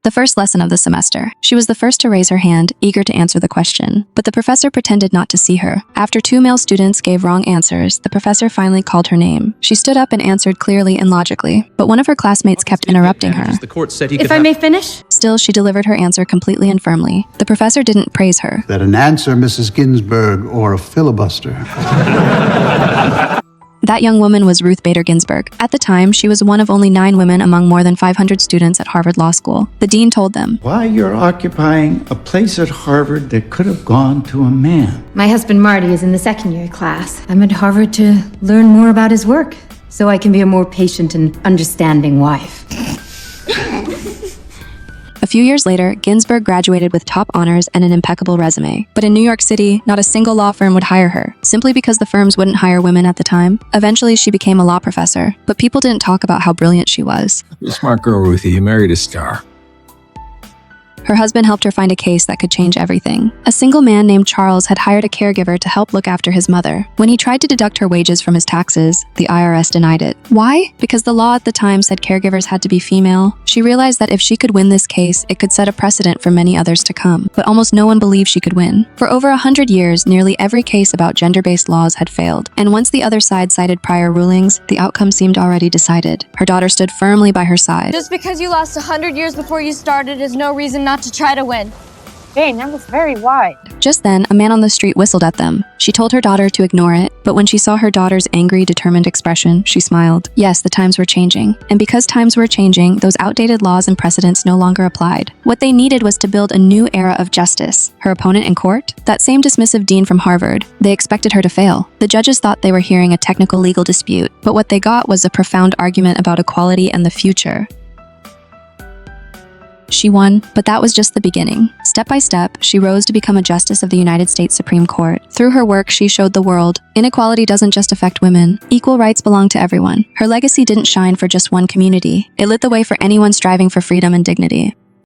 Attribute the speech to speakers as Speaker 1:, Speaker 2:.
Speaker 1: the first lesson of the semester. She was the first to raise her hand, eager to answer the question. But the professor pretended not to see her. After 2 male students gave wrong answers, the professor finally called her name. She stood up and answered clearly and logically, but one of her classmates kept interrupting her.
Speaker 2: If I may finish?
Speaker 1: Still, she delivered her answer completely and firmly. The professor didn't praise her.
Speaker 3: That an answer, Mrs. Ginsburg, or a filibuster?
Speaker 1: That young woman was Ruth Bader Ginsburg. At the time, she was one of only 9 women among more than 500 students at Harvard Law School. The dean told them,
Speaker 4: "Why, you're occupying a place at Harvard that could have gone to a man."
Speaker 2: My husband Marty is in the second-year class. I'm at Harvard to learn more about his work, so I can be a more patient and understanding wife.
Speaker 1: A few years later, Ginsburg graduated with top honors and an impeccable resume. But in New York City, not a single law firm would hire her, simply because the firms wouldn't hire women at the time. Eventually, she became a law professor, but people didn't talk about how brilliant she was.
Speaker 5: You're a smart girl, Ruthie. You married a star.
Speaker 1: Her husband helped her find a case that could change everything. A single man named Charles had hired a caregiver to help look after his mother. When he tried to deduct her wages from his taxes, the IRS denied it. Why? Because the law at the time said caregivers had to be female. She realized that if she could win this case, it could set a precedent for many others to come. But almost no one believed she could win. For over 100 years, nearly every case about gender-based laws had failed. And once the other side cited prior rulings, the outcome seemed already decided. Her daughter stood firmly by her side.
Speaker 6: Just because you lost 100 years before you started is no reason not to try to win.
Speaker 7: Jane, that was very wide.
Speaker 1: Just then, a man on the street whistled at them. She told her daughter to ignore it, but when she saw her daughter's angry, determined expression, she smiled. Yes, the times were changing. And because times were changing, those outdated laws and precedents no longer applied. What they needed was to build a new era of justice. Her opponent in court? That same dismissive dean from Harvard. They expected her to fail. The judges thought they were hearing a technical legal dispute, but what they got was a profound argument about equality and the future. She won, but that was just the beginning. Step by step, she rose to become a justice of the United States Supreme Court. Through her work, she showed the world, inequality doesn't just affect women. Equal rights belong to everyone. Her legacy didn't shine for just one community. It lit the way for anyone striving for freedom and dignity.